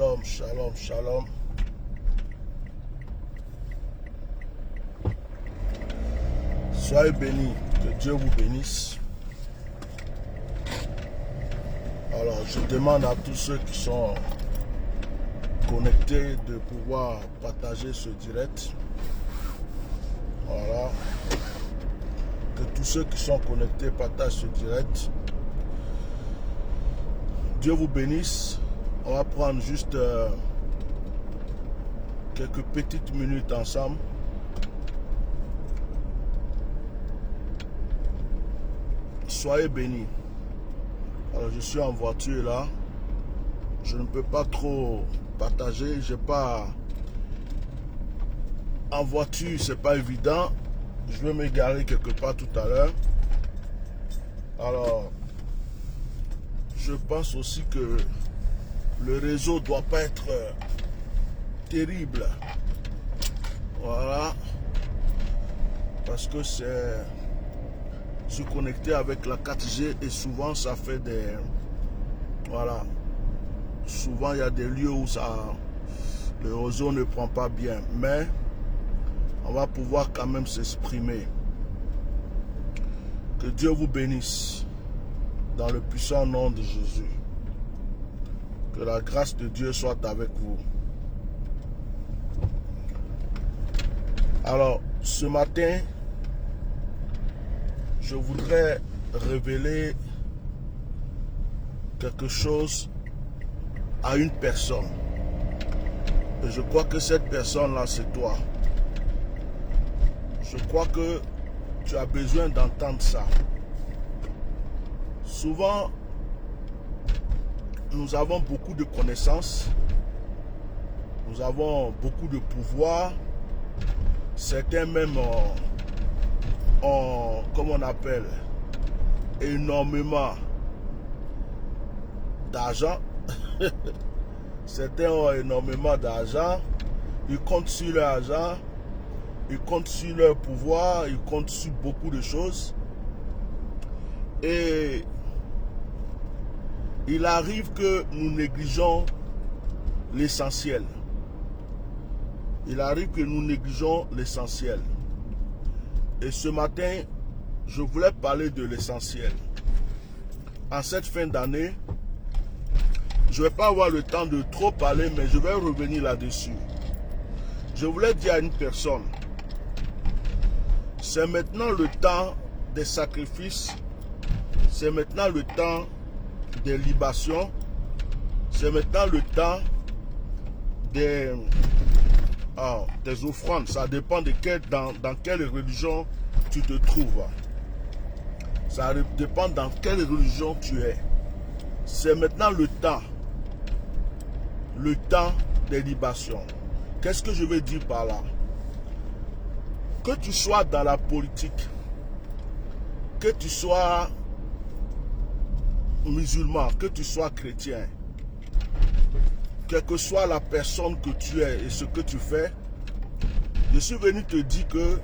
Shalom, shalom, shalom. Soyez bénis, que Dieu vous bénisse. Alors, je demande à tous ceux qui sont connectés de pouvoir partager ce direct. Voilà. Que tous ceux qui sont connectés partagent ce direct. Dieu vous bénisse. On va prendre juste quelques petites minutes ensemble. Soyez bénis. Alors je suis en voiture là. Je ne peux pas trop partager. J'ai pas. En voiture, c'est pas évident. Je vais me garer quelque part tout à l'heure. Alors, je pense aussi que le réseau ne doit pas être terrible. Voilà. Parce que c'est se connecter avec la 4G et souvent ça fait des... Voilà. Souvent il y a des lieux où le réseau ne prend pas bien. Mais on va pouvoir quand même s'exprimer. Que Dieu vous bénisse dans le puissant nom de Jésus. Que la grâce de Dieu soit avec vous. Alors, ce matin, je voudrais révéler quelque chose à une personne. Et je crois que cette personne-là, c'est toi. Je crois que tu as besoin d'entendre ça. Souvent, nous avons beaucoup de connaissances, nous avons beaucoup de pouvoir, certains même ont, comme on appelle, énormément d'argent. Certains ont énormément d'argent, ils comptent sur leur argent, ils comptent sur leur pouvoir, ils comptent sur beaucoup de choses. Et il arrive que nous négligeons l'essentiel. Il arrive que nous négligeons l'essentiel. Et ce matin, je voulais parler de l'essentiel. En cette fin d'année, je ne vais pas avoir le temps de trop parler, mais je vais revenir là-dessus. Je voulais dire à une personne, c'est maintenant le temps des sacrifices, c'est maintenant le temps des libations, c'est maintenant le temps des offrandes. Ça dépend de dans quelle religion tu te trouves. Ça dépend dans quelle religion tu es. C'est maintenant le temps des libations. Qu'est-ce que je veux dire par là? Que tu sois dans la politique, que tu sois musulman, que tu sois chrétien, quelle que soit la personne que tu es et ce que tu fais, je suis venu te dire que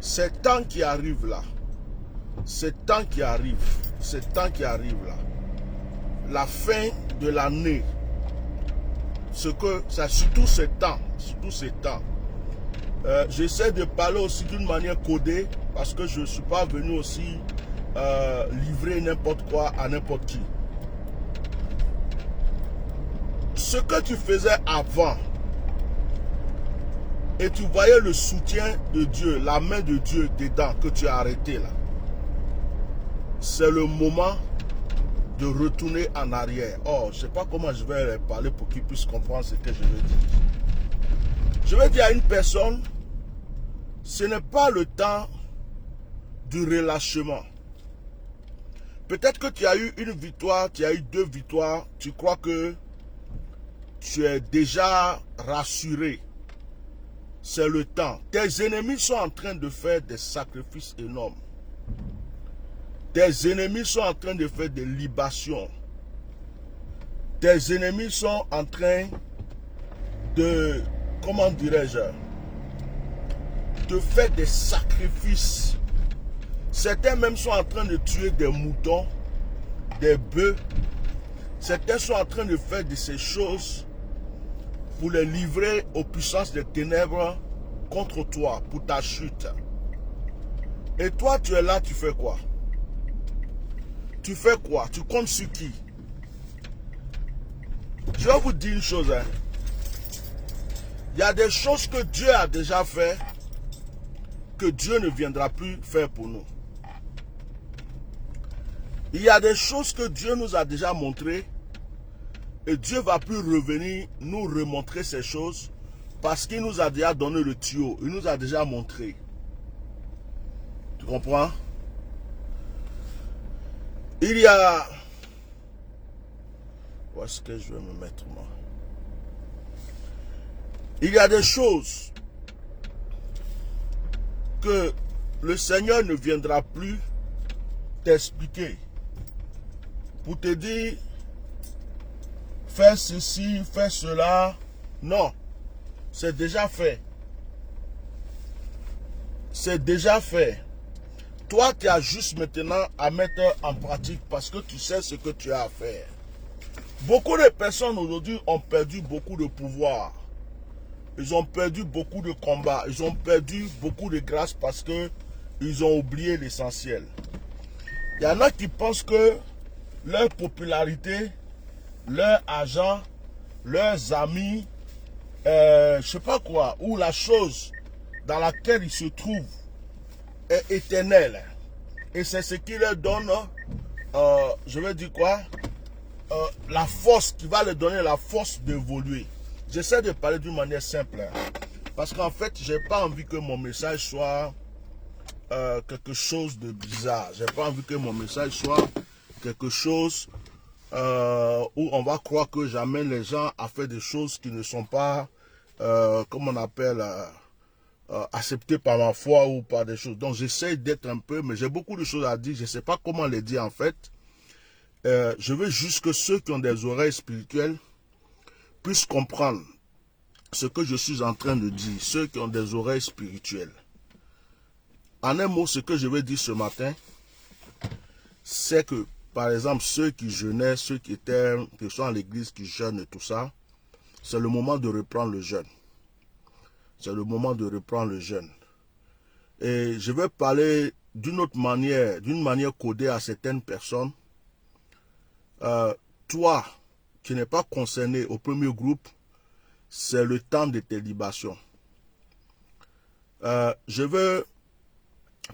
ces temps qui arrivent là, ces temps qui arrivent là, la fin de l'année, surtout ces temps, j'essaie de parler aussi d'une manière codée parce que je ne suis pas venu aussi livrer n'importe quoi à n'importe qui. Ce que tu faisais avant et tu voyais le soutien de Dieu, la main de Dieu dedans que tu as arrêté là, c'est le moment de retourner en arrière. Oh, je ne sais pas comment je vais parler pour qu'ils puissent comprendre ce que je veux dire. Je vais dire à une personne, ce n'est pas le temps du relâchement. Peut-être que tu as eu une victoire, tu as eu 2 victoires, tu crois que tu es déjà rassuré. C'est le temps. Tes ennemis sont en train de faire des sacrifices énormes. Tes ennemis sont en train de faire des libations. Tes ennemis sont en train de, comment dirais-je, de faire des sacrifices. Certains même sont en train de tuer des moutons, des bœufs. Certains sont en train de faire de ces choses pour les livrer aux puissances des ténèbres contre toi, pour ta chute. Et toi, tu es là, tu fais quoi? Tu fais quoi? Tu comptes sur qui? Je vais vous dire une chose. Hein. Il y a des choses que Dieu a déjà fait que Dieu ne viendra plus faire pour nous. Il y a des choses que Dieu nous a déjà montrées et Dieu ne va plus revenir nous remontrer ces choses parce qu'il nous a déjà donné le tuyau. Il nous a déjà montré. Tu comprends? Il y a... Où est-ce que je vais me mettre moi? Il y a des choses que le Seigneur ne viendra plus t'expliquer pour te dire fais ceci, fais cela. Non, c'est déjà fait. C'est déjà fait. Toi, tu as juste maintenant à mettre en pratique parce que tu sais ce que tu as à faire. Beaucoup de personnes aujourd'hui ont perdu beaucoup de pouvoir. Ils ont perdu beaucoup de combats. Ils ont perdu beaucoup de grâce parce que ils ont oublié l'essentiel. Il y en a qui pensent que leur popularité, leur argent, leurs amis, je sais pas quoi, ou la chose dans laquelle ils se trouvent est éternelle. Et c'est ce qui leur donne, je vais dire quoi, la force, qui va leur donner la force d'évoluer. J'essaie de parler d'une manière simple. Hein, parce qu'en fait, j'ai pas envie que mon message soit quelque chose de bizarre. J'ai pas envie que mon message soit quelque chose où on va croire que j'amène les gens à faire des choses qui ne sont pas, comme on appelle, acceptées par ma foi ou par des choses. Donc j'essaie d'être un peu, mais j'ai beaucoup de choses à dire. Je ne sais pas comment les dire en fait. Je veux juste que ceux qui ont des oreilles spirituelles puissent comprendre ce que je suis en train de dire. Ceux qui ont des oreilles spirituelles. En un mot, ce que je veux dire ce matin, c'est que, par exemple, ceux qui jeûnaient, ceux qui sont à l'église, qui jeûnent et tout ça, c'est le moment de reprendre le jeûne. C'est le moment de reprendre le jeûne. Et je vais parler d'une autre manière, d'une manière codée à certaines personnes. Toi, qui n'es pas concerné au premier groupe, c'est le temps de tes libations. Je veux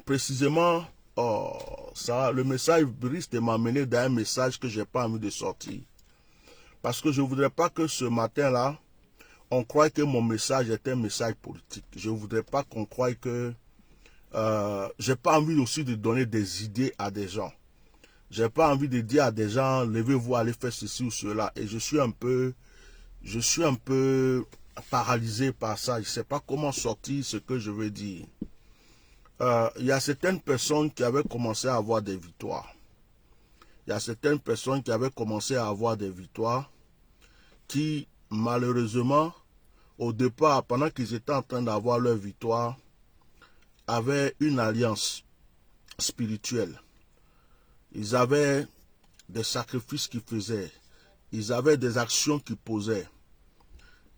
précisément, le message risque de m'amener dans un message que je n'ai pas envie de sortir. Parce que je ne voudrais pas que ce matin-là, on croie que mon message est un message politique. Je ne voudrais pas qu'on croie que... je n'ai pas envie aussi de donner des idées à des gens. Je n'ai pas envie de dire à des gens, levez-vous, allez faire ceci ou cela. Et je suis un peu paralysé par ça. Je ne sais pas comment sortir ce que je veux dire. Il y a certaines personnes qui avaient commencé à avoir des victoires. Il y a certaines personnes qui avaient commencé à avoir des victoires qui, malheureusement, au départ, pendant qu'ils étaient en train d'avoir leur victoire, avaient une alliance spirituelle. Ils avaient des sacrifices qu'ils faisaient. Ils avaient des actions qu'ils posaient.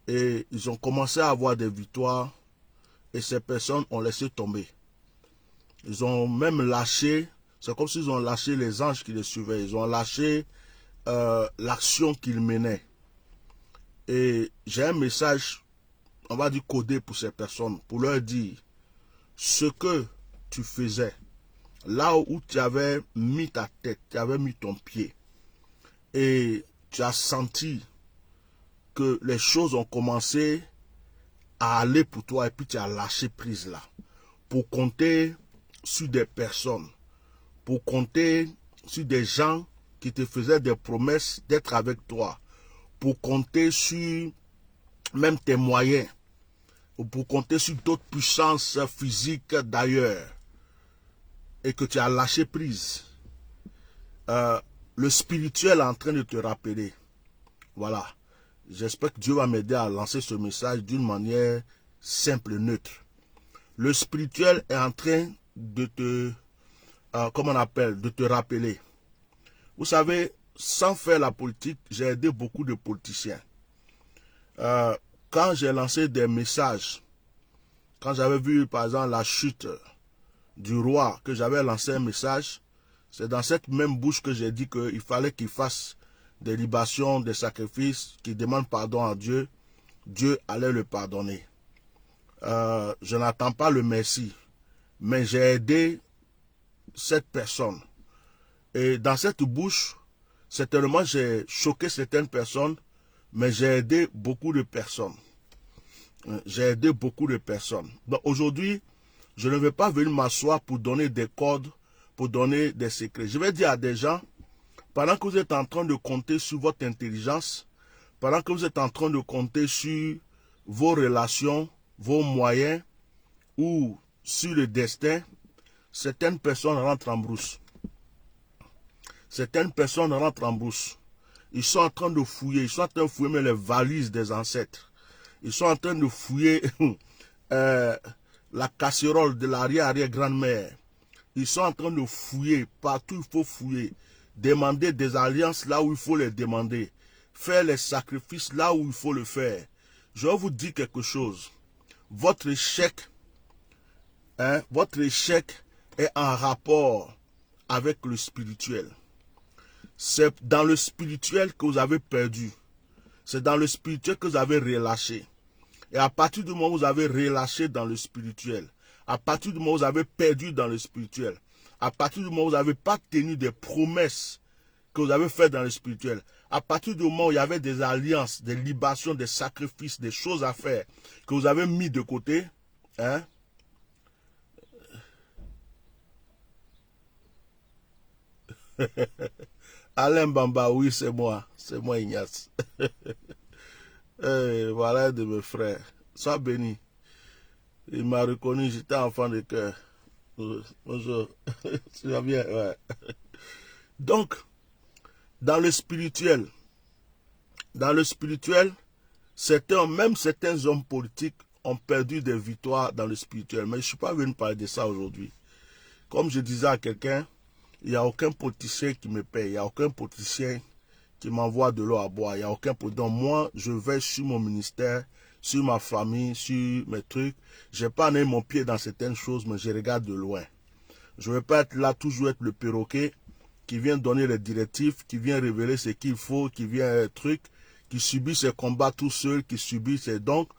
Et ils ont commencé à avoir des victoires et ces personnes ont laissé tomber. Ils ont même lâché, c'est comme s'ils ont lâché les anges qui les suivaient. Ils ont lâché l'action qu'ils menaient. Et j'ai un message, on va dire codé pour ces personnes, pour leur dire ce que tu faisais, là où tu avais mis ta tête, tu avais mis ton pied, et tu as senti que les choses ont commencé à aller pour toi, et puis tu as lâché prise là, pour compter sur des personnes, pour compter sur des gens qui te faisaient des promesses d'être avec toi, pour compter sur même tes moyens, ou pour compter sur d'autres puissances physiques d'ailleurs, et que tu as lâché prise. Le spirituel est en train de te rappeler. Voilà. J'espère que Dieu va m'aider à lancer ce message d'une manière simple et neutre. Le spirituel est en train de te, comment on appelle, de te rappeler. Vous savez, sans faire la politique, j'ai aidé beaucoup de politiciens. quand j'ai lancé des messages, quand j'avais vu par exemple la chute du roi, que j'avais lancé un message, c'est dans cette même bouche que j'ai dit qu'il fallait qu'il fasse des libations, des sacrifices, qu'il demande pardon à Dieu. Dieu allait le pardonner. Je n'attends pas le merci, mais j'ai aidé cette personne. Et dans cette bouche, certainement j'ai choqué certaines personnes, mais j'ai aidé beaucoup de personnes. J'ai aidé beaucoup de personnes. Donc aujourd'hui, je ne vais pas venir m'asseoir pour donner des codes, pour donner des secrets. Je vais dire à des gens, pendant que vous êtes en train de compter sur votre intelligence, pendant que vous êtes en train de compter sur vos relations, vos moyens ou sur le destin, certaines personnes rentrent en brousse. Certaines personnes rentrent en brousse. Ils sont en train de fouiller, ils sont en train de fouiller même les valises des ancêtres. Ils sont en train de fouiller la casserole de l'arrière-arrière-grand-mère. Ils sont en train de fouiller, partout il faut fouiller. Demander des alliances là où il faut les demander. Faire les sacrifices là où il faut le faire. Je vais vous dire quelque chose. Votre échec est en rapport avec le spirituel. C'est dans le spirituel que vous avez perdu. C'est dans le spirituel que vous avez relâché. Et à partir du moment où vous avez relâché dans le spirituel, à partir du moment où vous avez perdu dans le spirituel, à partir du moment où vous n'avez pas tenu des promesses que vous avez faites dans le spirituel, à partir du moment où il y avait des alliances, des libations, des sacrifices, des choses à faire que vous avez mis de côté, Alain Bamba, oui, c'est moi Ignace. Voilà un de mes frères. Sois béni. Il m'a reconnu, j'étais enfant de cœur. Bonjour. Tu vas bien? Ouais. Donc, dans le spirituel, même certains hommes politiques ont perdu des victoires dans le spirituel. Mais je ne suis pas venu parler de ça aujourd'hui. Comme je disais à quelqu'un, il n'y a aucun politicien qui me paye. Il n'y a aucun politicien qui m'envoie de l'eau à boire. Il n'y a aucun politicien. Donc moi, je vais sur mon ministère, sur ma famille, sur mes trucs. Je n'ai pas mis mon pied dans certaines choses, mais je regarde de loin. Je ne vais pas être là, toujours être le perroquet qui vient donner les directives, qui vient révéler ce qu'il faut, qui vient qui subit ses combats tout seul, qui subit ses... Donc,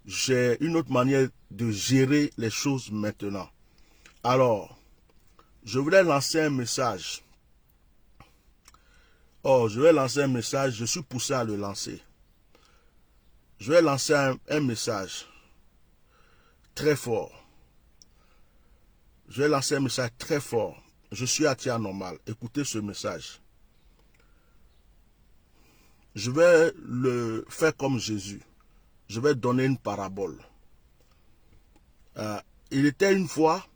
j'ai une autre manière de gérer les choses maintenant. Alors, je voulais lancer un message. Je suis poussé à le lancer. Je vais lancer un message très fort. Je suis attiré normal. Écoutez ce message. Je vais le faire comme Jésus. Je vais donner une parabole. Il était une fois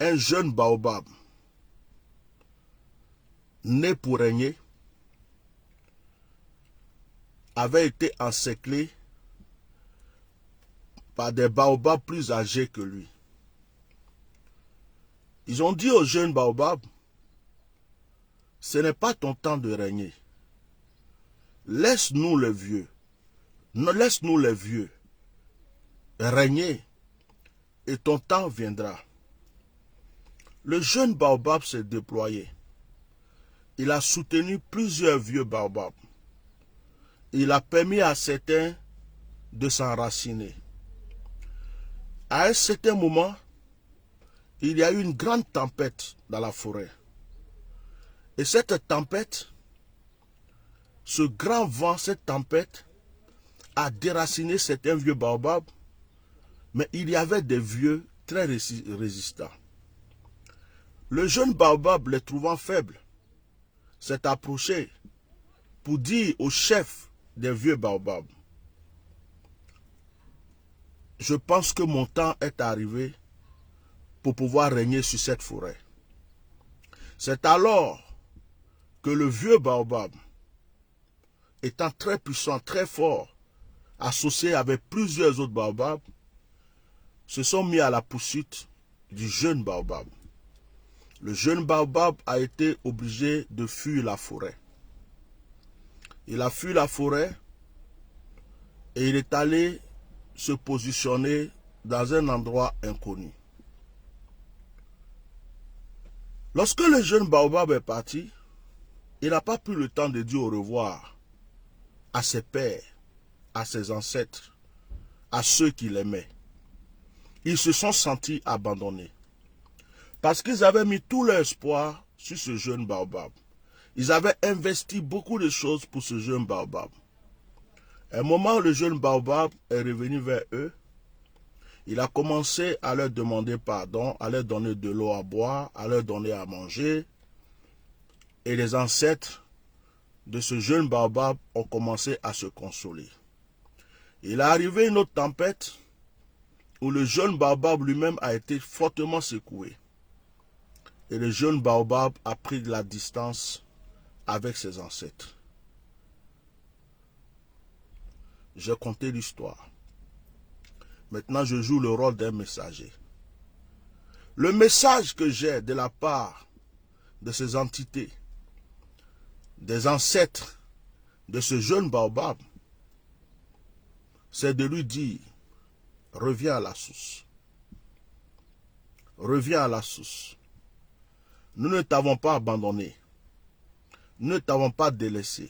un jeune baobab né pour régner, avait été encerclé par des baobabs plus âgés que lui. Ils ont dit au jeune baobab, ce n'est pas ton temps de régner. Laisse-nous les vieux. Laisse-nous les vieux régner et ton temps viendra. Le jeune baobab s'est déployé. Il a soutenu plusieurs vieux baobabs. Il a permis à certains de s'enraciner. À un certain moment, il y a eu une grande tempête dans la forêt. Et cette tempête, ce grand vent, cette tempête, a déraciné certains vieux baobabs, mais il y avait des vieux très résistants. Le jeune baobab, les trouvant faibles, s'est approché pour dire au chef des vieux baobabs, je pense que mon temps est arrivé pour pouvoir régner sur cette forêt. C'est alors que le vieux baobab, étant très puissant, très fort, associé avec plusieurs autres baobabs, se sont mis à la poursuite du jeune baobab. Le jeune baobab a été obligé de fuir la forêt. Il a fui la forêt Et il est allé se positionner dans un endroit inconnu. Lorsque le jeune baobab est parti, il n'a pas pris le temps de dire au revoir à ses pères, à ses ancêtres, à ceux qui l'aimaient. Ils se sont sentis abandonnés. Parce qu'ils avaient mis tout leur espoir sur ce jeune baobab. Ils avaient investi beaucoup de choses pour ce jeune baobab. À un moment, le jeune baobab est revenu vers eux. Il a commencé à leur demander pardon, à leur donner de l'eau à boire, à leur donner à manger. Et les ancêtres de ce jeune baobab ont commencé à se consoler. Il est arrivé une autre tempête où le jeune baobab lui-même a été fortement secoué. Et le jeune baobab a pris de la distance avec ses ancêtres. J'ai conté l'histoire. Maintenant, je joue le rôle d'un messager. Le message que j'ai de la part de ces entités, des ancêtres de ce jeune baobab, c'est de lui dire, reviens à la source. Reviens à la source. Nous ne t'avons pas abandonné. Nous ne t'avons pas délaissé.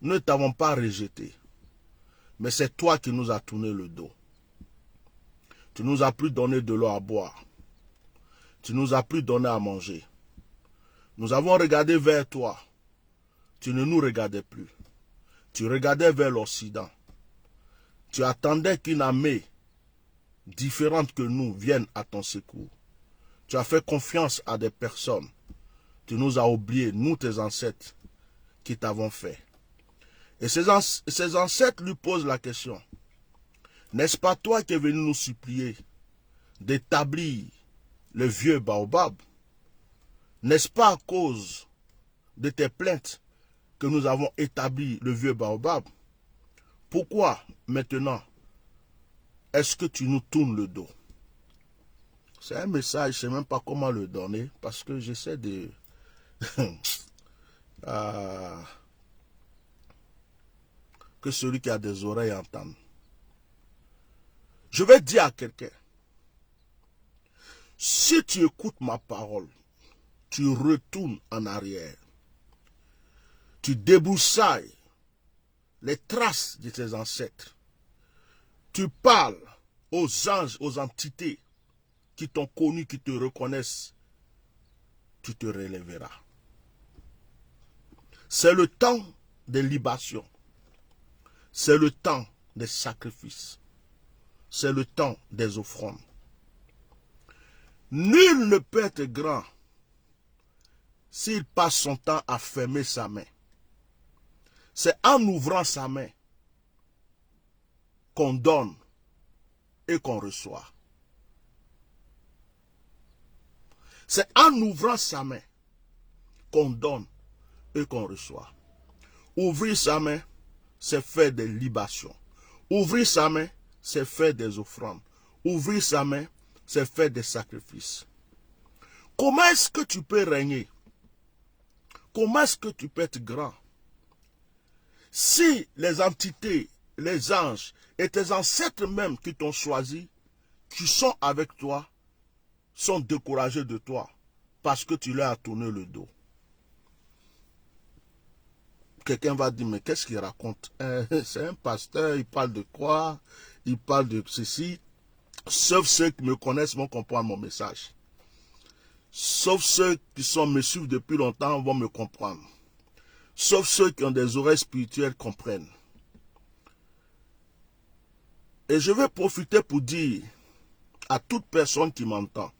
Nous ne t'avons pas rejeté. Mais c'est toi qui nous as tourné le dos. Tu nous as plus donné de l'eau à boire. Tu nous as plus donné à manger. Nous avons regardé vers toi. Tu ne nous regardais plus. Tu regardais vers l'Occident. Tu attendais qu'une armée différente que nous vienne à ton secours. Tu as fait confiance à des personnes. Tu nous as oubliés, nous tes ancêtres, qui t'avons fait. Et ses ancêtres lui posent la question. N'est-ce pas toi qui es venu nous supplier d'établir le vieux baobab? N'est-ce pas à cause de tes plaintes que nous avons établi le vieux baobab? Pourquoi maintenant est-ce que tu nous tournes le dos? C'est un message, je ne sais même pas comment le donner parce que j'essaie de... que celui qui a des oreilles entende. Je vais dire à quelqu'un, si tu écoutes ma parole, tu retournes en arrière. Tu débroussailles les traces de tes ancêtres. Tu parles aux anges, aux entités qui t'ont connu, qui te reconnaissent. Tu te relèveras. C'est le temps des libations. C'est le temps des sacrifices. C'est le temps des offrandes. Nul ne peut être grand s'il passe son temps à fermer sa main. C'est en ouvrant sa main qu'on donne et qu'on reçoit. C'est en ouvrant sa main qu'on donne et qu'on reçoit. Ouvrir sa main, c'est faire des libations. Ouvrir sa main, c'est faire des offrandes. Ouvrir sa main, c'est faire des sacrifices. Comment est-ce que tu peux régner? Comment est-ce que tu peux être grand? Si les entités, les anges et tes ancêtres même qui t'ont choisi, qui sont avec toi, sont découragés de toi parce que tu leur as tourné le dos. Quelqu'un va dire, mais qu'est-ce qu'il raconte? C'est un pasteur, il parle de quoi? Il parle de ceci. Sauf ceux qui me connaissent vont comprendre mon message. Sauf ceux qui me suivent depuis longtemps vont me comprendre. Sauf ceux qui ont des oreilles spirituelles comprennent. Et je vais profiter pour dire à toute personne qui m'entend,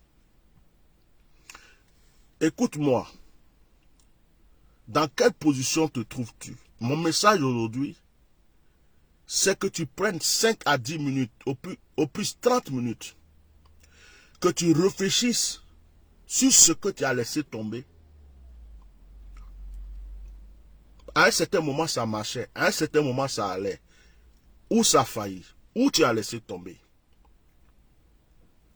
écoute-moi, dans quelle position te trouves-tu? Mon message aujourd'hui, c'est que tu prennes 5 à 10 minutes, au plus 30 minutes, que tu réfléchisses sur ce que tu as laissé tomber. À un certain moment, ça marchait. À un certain moment, ça allait. Ou ça a failli. Ou tu as laissé tomber.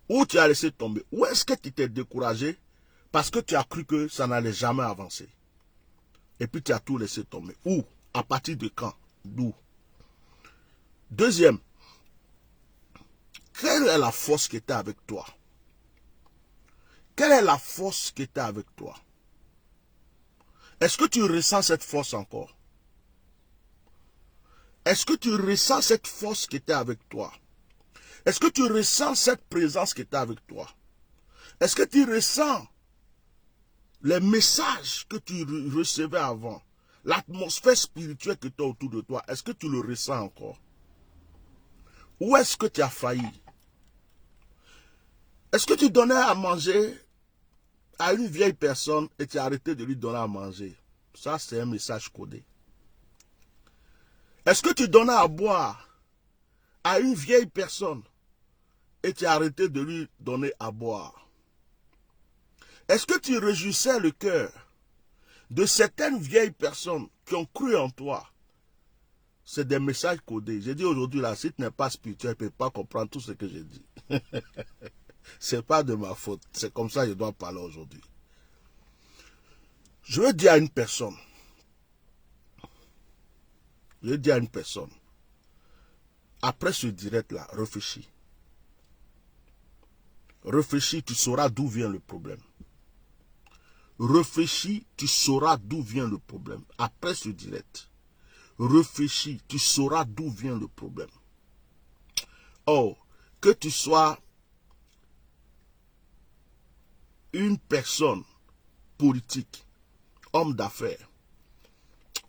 Ou tu as laissé tomber. Ou est-ce que tu t'es découragé parce que tu as cru que ça n'allait jamais avancer. Et puis tu as tout laissé tomber. Où? À partir de quand? D'où? Deuxième, quelle est la force qui était avec toi? Quelle est la force qui était avec toi? Est-ce que tu ressens cette force encore? Est-ce que tu ressens cette force qui était avec toi? Est-ce que tu ressens cette présence qui était avec toi? Est-ce que tu ressens les messages que tu recevais avant? L'atmosphère spirituelle qui était autour de toi, est-ce que tu le ressens encore? Ou est-ce que tu as failli? Est-ce que tu donnais à manger à une vieille personne et tu as arrêté de lui donner à manger? Ça, c'est un message codé. Est-ce que tu donnais à boire à une vieille personne et tu as arrêté de lui donner à boire? Est-ce que tu réjouissais le cœur de certaines vieilles personnes qui ont cru en toi? C'est des messages codés. J'ai dit aujourd'hui, là, si tu n'es pas spirituel, tu ne peux pas comprendre tout ce que j'ai dit. Ce n'est pas de ma faute. C'est comme ça que je dois parler aujourd'hui. Je veux dire à une personne, après ce direct-là, réfléchis. Réfléchis, tu sauras d'où vient le problème. Réfléchis, tu sauras d'où vient le problème. Après ce direct, réfléchis, tu sauras d'où vient le problème. Oh, que tu sois une personne politique, homme d'affaires,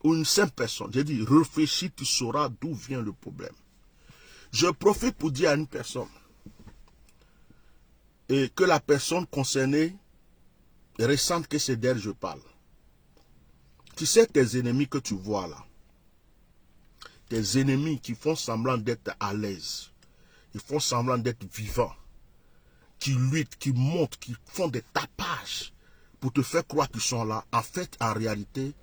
ou une simple personne, j'ai dit, réfléchis, tu sauras d'où vient le problème. Je profite pour dire à une personne, et que la personne concernée ressente que c'est d'elle je parle. Tu sais, tes ennemis que tu vois là, tes ennemis qui font semblant d'être à l'aise, ils font semblant d'être vivants, qui luttent, qui montent, qui font des tapages pour te faire croire qu'ils sont là. En fait, en réalité,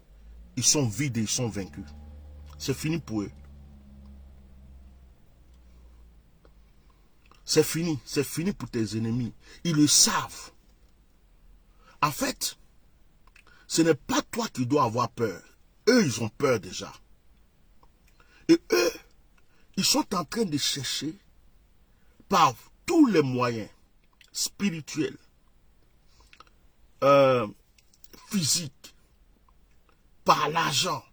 ils sont vides et ils sont vaincus. C'est fini pour eux. C'est fini pour tes ennemis. Ils le savent. En fait, ce n'est pas toi qui dois avoir peur. Eux, ils ont peur déjà. Et eux, ils sont en train de chercher par tous les moyens spirituels, physiques, par l'argent,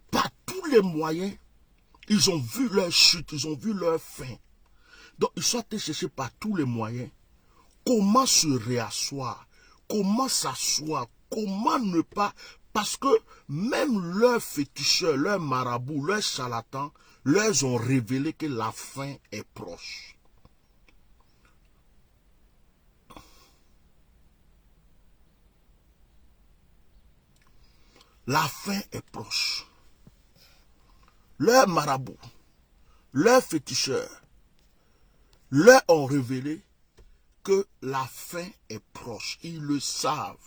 par tous les moyens, ils ont vu leur chute, ils ont vu leur fin. Donc, ils sont allés chercher par tous les moyens comment se réasseoir, comment s'asseoir, comment ne pas... Parce que même leurs féticheurs, leurs marabouts, leurs charlatans, leur ont révélé que la fin est proche. La fin est proche. Leurs marabouts, leurs féticheurs, leur ont révélé que la fin est proche. Ils le savent.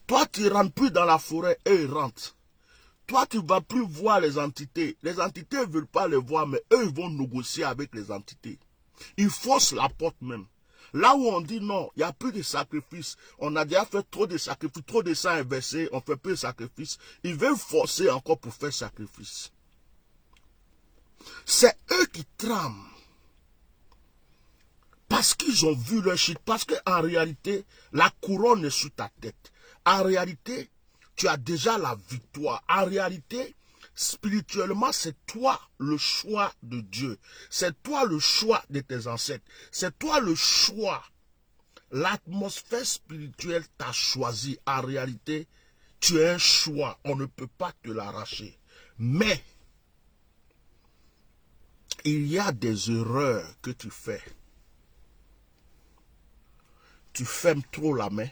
Toi, tu ne rentres plus dans la forêt, eux, ils rentrent. Toi, tu ne vas plus voir les entités. Les entités ne veulent pas les voir, mais eux, ils vont négocier avec les entités. Ils forcent la porte même. Là où on dit non, il n'y a plus de sacrifices. On a déjà fait trop de sacrifices, trop de sang inversé, on ne fait plus de sacrifices. Ils veulent forcer encore pour faire sacrifice. C'est eux qui trament. Parce qu'ils ont vu leur chute. Parce qu'en réalité, la couronne est sur ta tête. En réalité, tu as déjà la victoire. En réalité, spirituellement, c'est toi le choix de Dieu. C'est toi le choix de tes ancêtres. C'est toi le choix. L'atmosphère spirituelle t'a choisi. En réalité, tu es un choix. On ne peut pas te l'arracher. Mais, il y a des erreurs que tu fais. Tu fermes trop la main.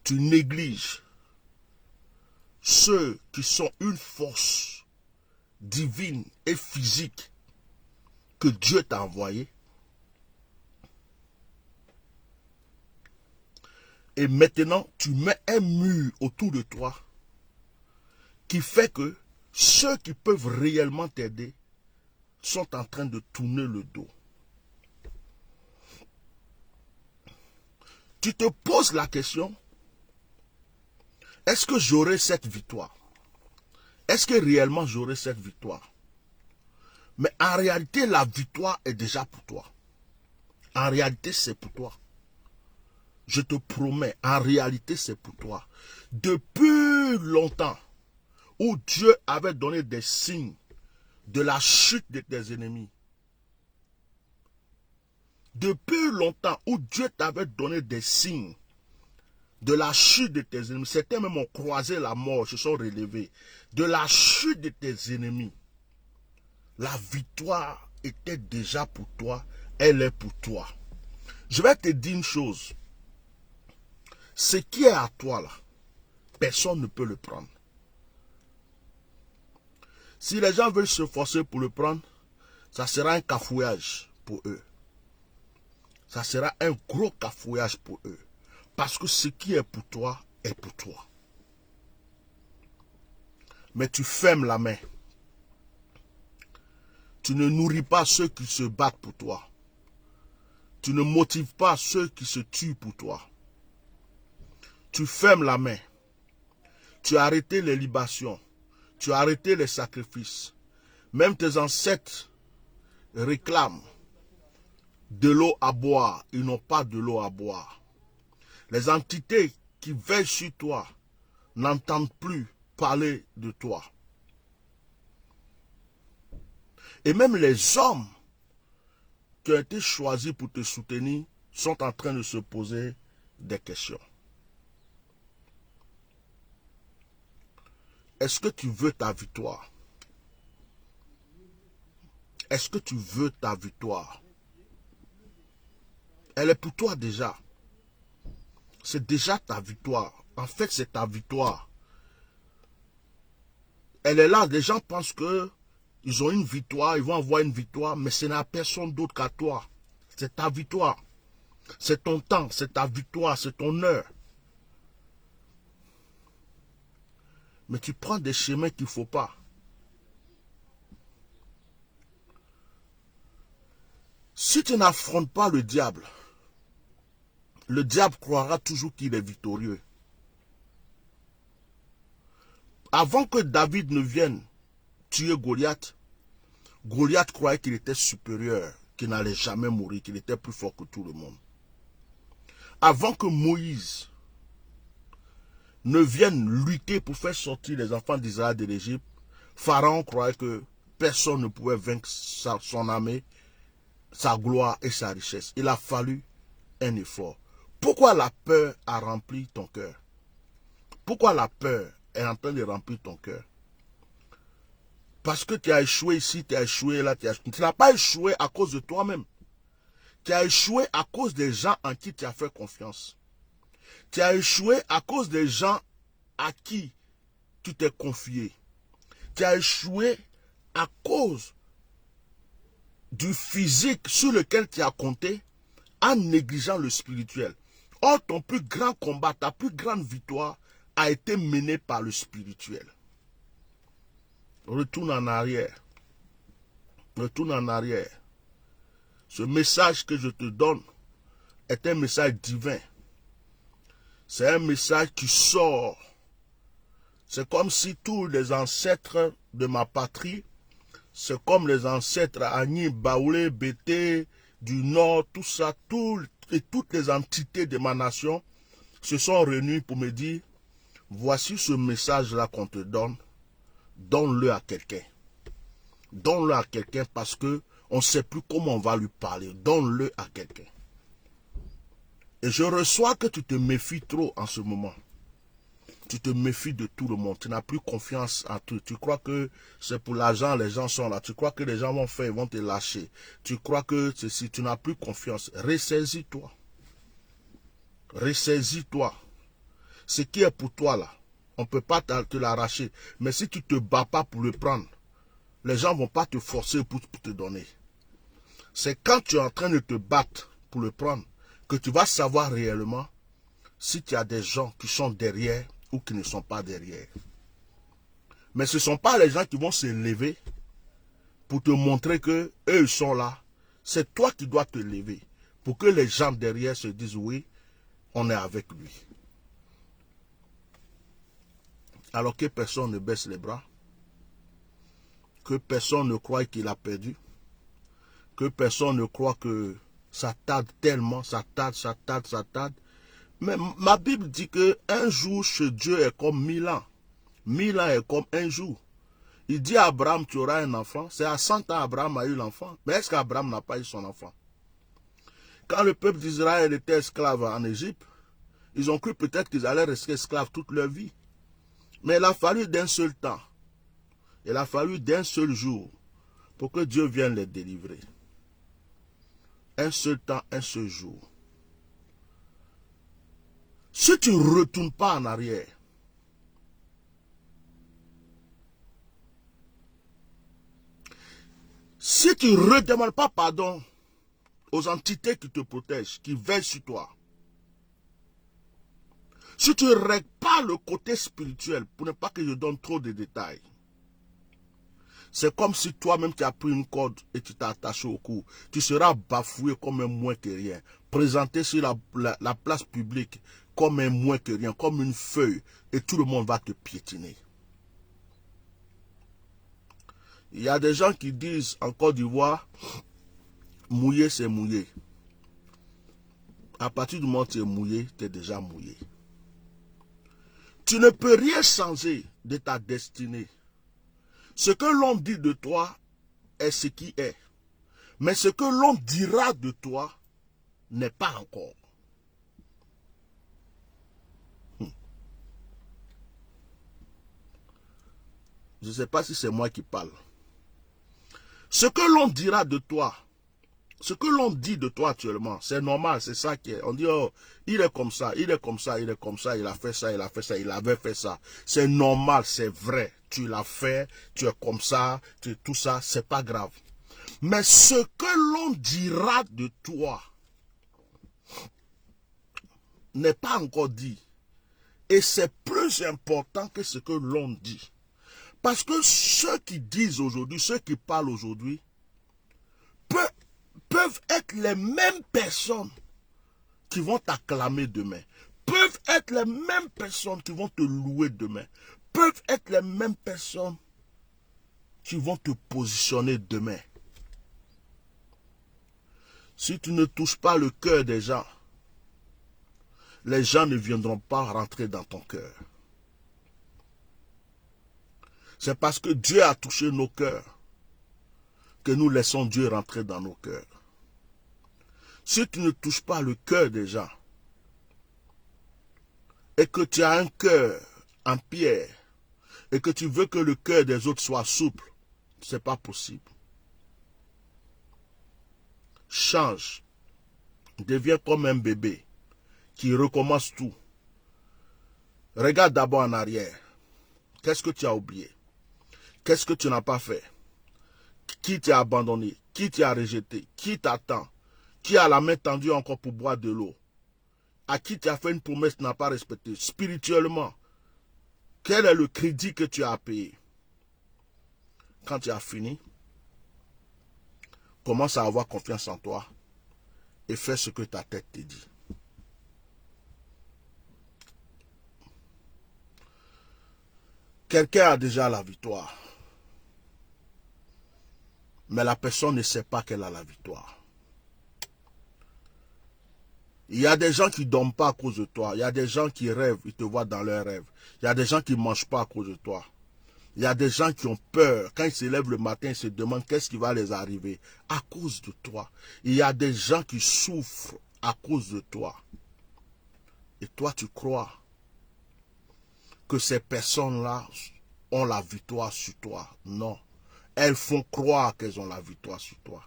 Tu négliges ceux qui sont une force divine et physique que Dieu t'a envoyé. Et maintenant, tu mets un mur autour de toi qui fait que ceux qui peuvent réellement t'aider sont en train de tourner le dos. Tu te poses la question, Est-ce que j'aurai cette victoire? Est-ce que réellement j'aurai cette victoire? Mais en réalité, la victoire est déjà pour toi. En réalité, c'est pour toi. Je te promets, en réalité, c'est pour toi. Depuis longtemps, où Dieu avait donné des signes de la chute de tes ennemis. Depuis longtemps, où Dieu t'avait donné des signes de la chute de tes ennemis. Certains même ont croisé la mort, se sont relevés. De la chute de tes ennemis. La victoire était déjà pour toi. Elle est pour toi. Je vais te dire une chose. Ce qui est à toi là, personne ne peut le prendre. Si les gens veulent se forcer pour le prendre, ça sera un cafouillage pour eux. Ça sera un gros cafouillage pour eux. Parce que ce qui est pour toi est pour toi. Mais tu fermes la main. Tu ne nourris pas ceux qui se battent pour toi. Tu ne motives pas ceux qui se tuent pour toi. Tu fermes la main. Tu as arrêté les libations. Tu as arrêté les sacrifices. Même tes ancêtres réclament de l'eau à boire. Ils n'ont pas de l'eau à boire. Les entités qui veillent sur toi n'entendent plus parler de toi. Et même les hommes qui ont été choisis pour te soutenir sont en train de se poser des questions. Est-ce que tu veux ta victoire? Est-ce que tu veux ta victoire? Elle est pour toi déjà. C'est déjà ta victoire. En fait, c'est ta victoire. Elle est là. Les gens pensent que ils ont une victoire, ils vont avoir une victoire, mais ce n'est personne d'autre qu'à toi. C'est ta victoire. C'est ton temps, c'est ta victoire, c'est ton heure. Mais tu prends des chemins qu'il ne faut pas. Si tu n'affrontes pas le diable croira toujours qu'il est victorieux. Avant que David ne vienne tuer Goliath, Goliath croyait qu'il était supérieur, qu'il n'allait jamais mourir, qu'il était plus fort que tout le monde. Avant que Moïse ne vienne lutter pour faire sortir les enfants d'Israël de l'Égypte, Pharaon croyait que personne ne pouvait vaincre son armée, sa gloire et sa richesse. Il a fallu un effort. Pourquoi la peur a rempli ton cœur? Pourquoi la peur est en train de remplir ton cœur? Parce que tu as échoué ici, tu as échoué là, tu n'as pas échoué à cause de toi-même. Tu as échoué à cause des gens en qui tu as fait confiance. Tu as échoué à cause des gens à qui tu t'es confié. Tu as échoué à cause du physique sur lequel tu as compté en négligeant le spirituel. Or, ton plus grand combat, ta plus grande victoire a été menée par le spirituel. Retourne en arrière. Retourne en arrière. Ce message que je te donne est un message divin. C'est un message qui sort. C'est comme si tous les ancêtres de ma patrie, c'est comme les ancêtres Agni, Baoulé, Bété, du Nord, tout ça, et toutes les entités de ma nation se sont réunies pour me dire, voici ce message-là qu'on te donne, donne-le à quelqu'un. Donne-le à quelqu'un parce que on ne sait plus comment on va lui parler. Donne-le à quelqu'un. Et je reçois que tu te méfies trop en ce moment. Tu te méfies de tout le monde. Tu n'as plus confiance en tout. Tu crois que c'est pour l'argent, les gens sont là. Tu crois que les gens vont faire, ils vont te lâcher. Tu crois que si tu n'as plus confiance, ressaisis-toi. Ressaisis-toi. Ce qui est pour toi là, on ne peut pas te l'arracher. Mais si tu ne te bats pas pour le prendre, les gens ne vont pas te forcer pour te donner. C'est quand tu es en train de te battre pour le prendre que tu vas savoir réellement si tu as des gens qui sont derrière ou qui ne sont pas derrière. Mais ce ne sont pas les gens qui vont se lever pour te montrer que eux ils sont là. C'est toi qui dois te lever pour que les gens derrière se disent oui, on est avec lui. alors que personne ne baisse les bras, que personne ne croit qu'il a perdu, que personne ne croit que ça tarde tellement, ça tarde. Mais ma Bible dit que un jour chez Dieu est comme 1000 ans. 1000 ans est comme un jour. Il dit à Abraham, tu auras un enfant. C'est à 100 ans Abraham a eu l'enfant. Mais est-ce qu'Abraham n'a pas eu son enfant? Quand le peuple d'Israël était esclave en Égypte, ils ont cru peut-être qu'ils allaient rester esclaves toute leur vie. Mais il a fallu d'un seul temps. Il a fallu d'un seul jour pour que Dieu vienne les délivrer. Un seul temps, un seul jour. Si tu ne retournes pas en arrière, si tu ne redemandes pas pardon aux entités qui te protègent, qui veillent sur toi, si tu ne règles pas le côté spirituel, pour ne pas que je donne trop de détails, c'est comme si toi-même tu as pris une corde et tu t'as attaché au cou. Tu seras bafoué comme un moins que rien. Présenté sur la place publique comme un moins que rien, comme une feuille. Et tout le monde va te piétiner. Il y a des gens qui disent en Côte d'Ivoire, mouiller c'est mouiller. À partir du moment où tu es mouillé, tu es déjà mouillé. Tu ne peux rien changer de ta destinée. Ce que l'on dit de toi est ce qui est. Mais ce que l'on dira de toi n'est pas encore. Je ne sais pas si c'est moi qui parle. Ce que l'on dira de toi, ce que l'on dit de toi actuellement, c'est normal, c'est ça qui est. On dit, oh, il est comme ça, il est comme ça, il est comme ça, il a fait ça, il a fait ça, il avait fait ça. C'est normal, c'est vrai. Tu l'as fait, tu es comme ça, tout ça, c'est pas grave. Mais ce que l'on dira de toi n'est pas encore dit. Et c'est plus important que ce que l'on dit. Parce que ceux qui disent aujourd'hui, ceux qui parlent aujourd'hui, peuvent être les mêmes personnes qui vont t'acclamer demain. Peuvent être les mêmes personnes qui vont te louer demain. Peuvent être les mêmes personnes qui vont te positionner demain. Si tu ne touches pas le cœur des gens, les gens ne viendront pas rentrer dans ton cœur. C'est parce que Dieu a touché nos cœurs que nous laissons Dieu rentrer dans nos cœurs. Si tu ne touches pas le cœur des gens et que tu as un cœur en pierre et que tu veux que le cœur des autres soit souple, ce n'est pas possible. Change. Deviens comme un bébé qui recommence tout. Regarde d'abord en arrière. Qu'est-ce que tu as oublié? Qu'est-ce que tu n'as pas fait? Qui t'a abandonné? Qui t'a rejeté? Qui t'attend? Qui a la main tendue encore pour boire de l'eau? À qui tu as fait une promesse que tu n'as pas respectée? Spirituellement, quel est le crédit que tu as payé? Quand tu as fini, commence à avoir confiance en toi et fais ce que ta tête te dit. Quelqu'un a déjà la victoire, mais la personne ne sait pas qu'elle a la victoire. Il y a des gens qui ne dorment pas à cause de toi. Il y a des gens qui rêvent, ils te voient dans leurs rêves. Il y a des gens qui ne mangent pas à cause de toi. Il y a des gens qui ont peur. Quand ils se lèvent le matin, ils se demandent qu'est-ce qui va les arriver à cause de toi. Il y a des gens qui souffrent à cause de toi. Et toi, tu crois que ces personnes-là ont la victoire sur toi. Non. Elles font croire qu'elles ont la victoire sur toi.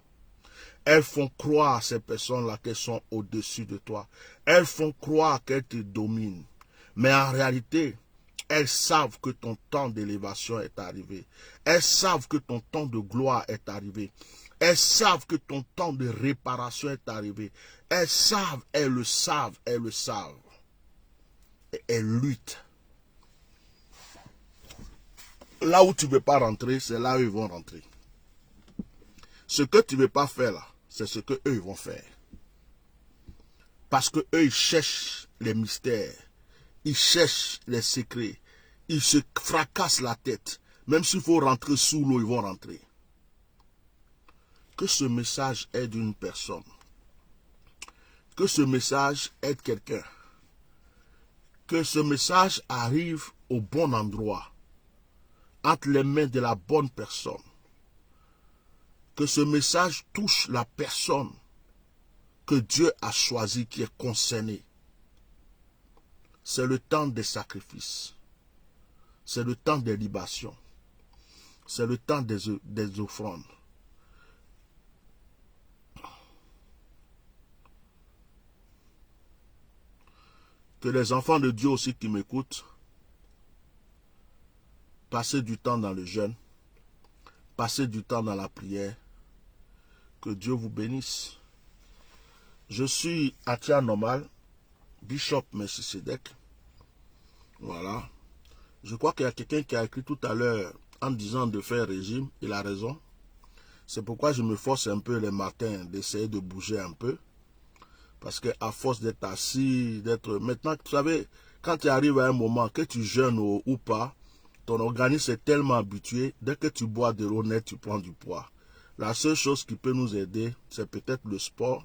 Elles font croire à ces personnes-là qu'elles sont au-dessus de toi. Elles font croire qu'elles te dominent. Mais en réalité, elles savent que ton temps d'élévation est arrivé. Elles savent que ton temps de gloire est arrivé. Elles savent que ton temps de réparation est arrivé. Elles savent, elles le savent, elles le savent. Et elles luttent. Là où tu ne veux pas rentrer, c'est là où ils vont rentrer. Ce que tu ne veux pas faire là, c'est ce qu'eux ils vont faire. Parce qu'eux ils cherchent les mystères, ils cherchent les secrets, ils se fracassent la tête. Même s'il faut rentrer sous l'eau, ils vont rentrer. Que ce message aide une personne. Que ce message aide quelqu'un. Que ce message arrive au bon endroit, entre les mains de la bonne personne. Que ce message touche la personne que Dieu a choisie, qui est concernée. C'est le temps des sacrifices. C'est le temps des libations. C'est le temps des offrandes. Que les enfants de Dieu aussi qui m'écoutent, passez du temps dans le jeûne, passez du temps dans la prière. Que Dieu vous bénisse. Je suis Atia Normal, Bishop Melchisedec. Voilà. Je crois qu'il y a quelqu'un qui a écrit tout à l'heure en disant de faire régime. Il a raison. C'est pourquoi je me force un peu les matins d'essayer de bouger un peu. Parce qu'à force d'être assis, d'être... Maintenant, vous savez, quand tu arrives à un moment, que tu jeûnes ou pas, ton organisme est tellement habitué, dès que tu bois de l'eau nette, tu prends du poids. La seule chose qui peut nous aider, c'est peut-être le sport.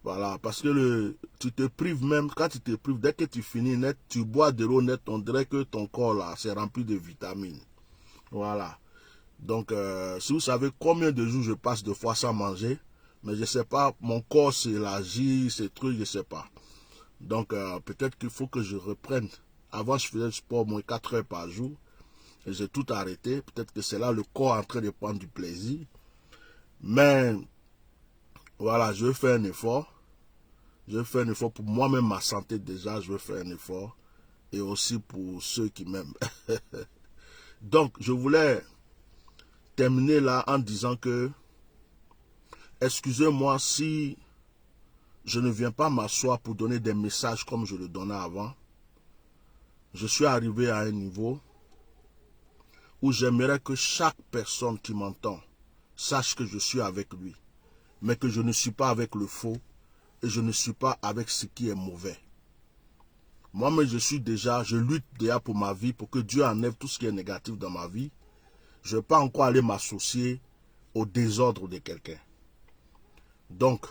Voilà, parce que tu te prives même, quand tu te prives, dès que tu finis net, tu bois de l'eau nette, on dirait que ton corps là, c'est rempli de vitamines. Voilà. Donc, si vous savez combien de jours je passe de fois sans manger, mais je ne sais pas, mon corps s'élargit, ces trucs, je ne sais pas. Donc, peut-être qu'il faut que je reprenne. Avant, je faisais du sport au moins 4 heures par jour. Et j'ai tout arrêté. Peut-être que c'est là le corps en train de prendre du plaisir. Mais, voilà, je vais faire un effort. Je vais faire un effort pour moi-même, ma santé déjà, je vais faire un effort. Et aussi pour ceux qui m'aiment. Donc, je voulais terminer là en disant que, excusez-moi si je ne viens pas m'asseoir pour donner des messages comme je le donnais avant. Je suis arrivé à un niveau où j'aimerais que chaque personne qui m'entend sache que je suis avec lui, mais que je ne suis pas avec le faux et je ne suis pas avec ce qui est mauvais. Moi-même, je lutte déjà pour ma vie, pour que Dieu enlève tout ce qui est négatif dans ma vie. Je ne vais pas encore aller m'associer au désordre de quelqu'un. Donc,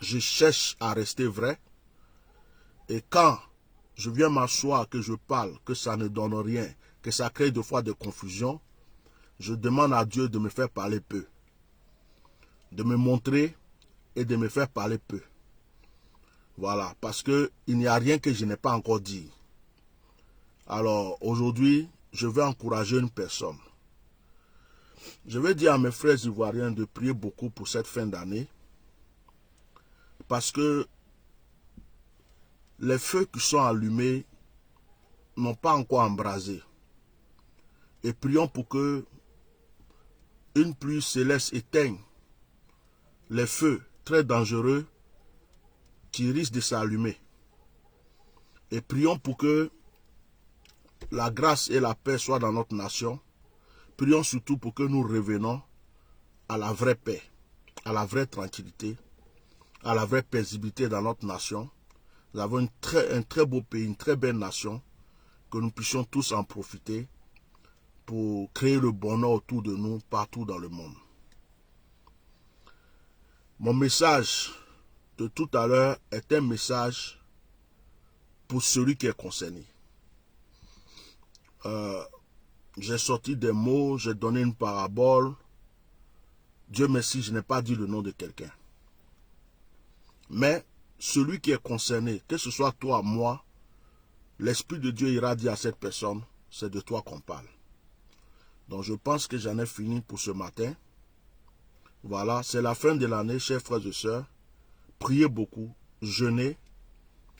je cherche à rester vrai. Et quand je viens m'asseoir, que je parle, que ça ne donne rien, que ça crée des fois de confusion, je demande à Dieu de me faire parler peu. De me montrer et de me faire parler peu. Voilà, parce qu'il n'y a rien que je n'ai pas encore dit. Alors, aujourd'hui, je vais encourager une personne. Je vais dire à mes frères ivoiriens de prier beaucoup pour cette fin d'année. Parce que les feux qui sont allumés n'ont pas encore embrasé. Et prions pour que une pluie céleste éteigne les feux très dangereux qui risquent de s'allumer. Et prions pour que la grâce et la paix soient dans notre nation. Prions surtout pour que nous revenons à la vraie paix, à la vraie tranquillité, à la vraie paisibilité dans notre nation. Nous avons un très beau pays, une très belle nation, que nous puissions tous en profiter pour créer le bonheur autour de nous, partout dans le monde. Mon message de tout à l'heure est un message pour celui qui est concerné. J'ai sorti des mots, j'ai donné une parabole. Dieu merci, je n'ai pas dit le nom de quelqu'un. Mais celui qui est concerné, que ce soit toi, moi, l'Esprit de Dieu ira dire à cette personne, c'est de toi qu'on parle. Donc je pense que j'en ai fini pour ce matin. Voilà, c'est la fin de l'année, chers frères et sœurs. Priez beaucoup, jeûnez.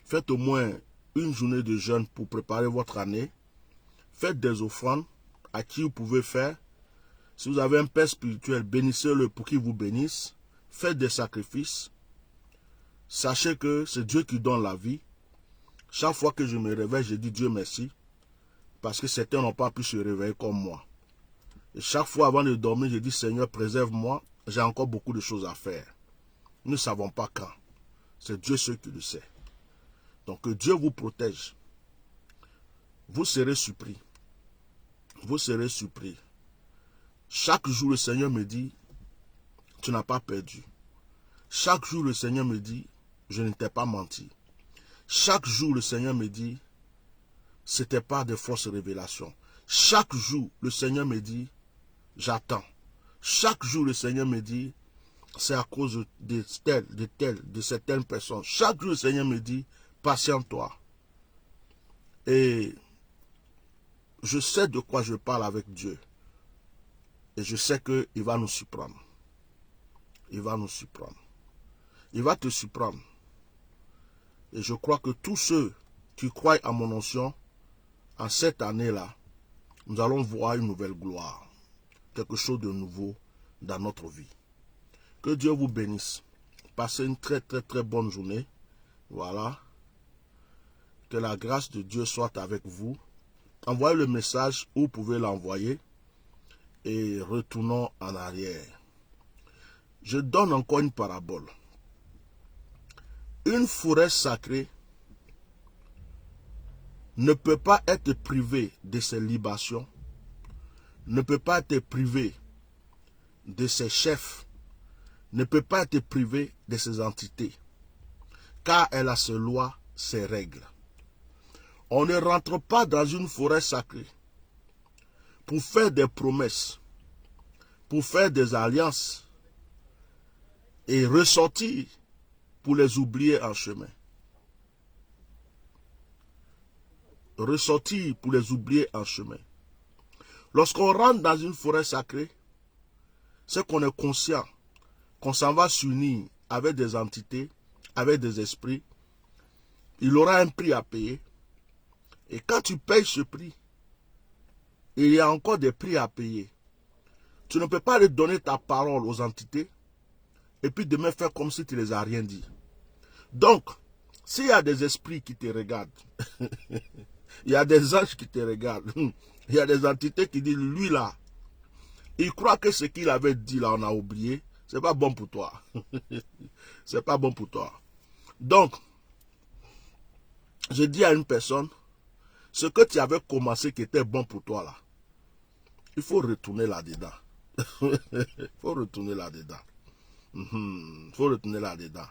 Faites au moins une journée de jeûne pour préparer votre année. Faites des offrandes à qui vous pouvez faire. Si vous avez un père spirituel, bénissez-le pour qu'il vous bénisse. Faites des sacrifices. Sachez que c'est Dieu qui donne la vie. Chaque fois que je me réveille, je dis Dieu merci. Parce que certains n'ont pas pu se réveiller comme moi. Et chaque fois avant de dormir, je dis Seigneur, préserve-moi. J'ai encore beaucoup de choses à faire. Nous ne savons pas quand. C'est Dieu seul qui le sait. Donc que Dieu vous protège. Vous serez surpris. Vous serez surpris. Chaque jour, le Seigneur me dit, tu n'as pas perdu. Chaque jour, le Seigneur me dit, je ne t'ai pas menti. Chaque jour, le Seigneur me dit, ce n'était pas de fausses révélations. Chaque jour, le Seigneur me dit, j'attends. Chaque jour, le Seigneur me dit, c'est à cause de certaines personnes. Chaque jour, le Seigneur me dit, patiente-toi. Et je sais de quoi je parle avec Dieu. Et je sais qu'il va nous surprendre. Il va nous surprendre. Il va te surprendre. Et je crois que tous ceux qui croient à mon onction, en cette année-là, nous allons voir une nouvelle gloire. Quelque chose de nouveau dans notre vie. Que Dieu vous bénisse. Passez une très bonne journée. Voilà. Que la grâce de Dieu soit avec vous. Envoyez le message où vous pouvez l'envoyer. Et retournons en arrière. Je donne encore une parabole. Une forêt sacrée ne peut pas être privée de ses libations, ne peut pas être privée de ses chefs, ne peut pas être privée de ses entités, car elle a ses lois, ses règles. On ne rentre pas dans une forêt sacrée pour faire des promesses, pour faire des alliances et ressortir pour les oublier en chemin. Ressortir pour les oublier en chemin. Lorsqu'on rentre dans une forêt sacrée, c'est qu'on est conscient qu'on s'en va s'unir avec des entités, avec des esprits. Il aura un prix à payer. Et quand tu payes ce prix, il y a encore des prix à payer. Tu ne peux pas redonner ta parole aux entités et puis demain faire comme si tu ne les as rien dit. Donc, s'il y a des esprits qui te regardent, il y a des anges qui te regardent, il y a des entités qui disent, lui là, il croit que ce qu'il avait dit là, on a oublié, c'est pas bon pour toi. C'est pas bon pour toi. Donc, je dis à une personne, ce que tu avais commencé qui était bon pour toi là, il faut retourner là-dedans. Il faut retourner là-dedans. Il faut retourner là-dedans.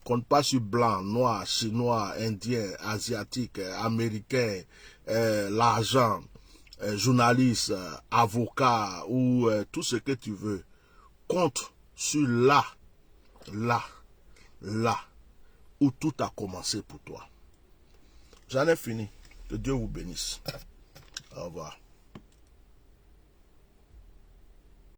Compte pas sur blanc, noir, chinois, indien, asiatique, américain, l'argent, journaliste, avocat ou tout ce que tu veux. Compte sur là où tout a commencé pour toi. J'en ai fini. Que Dieu vous bénisse. Au revoir.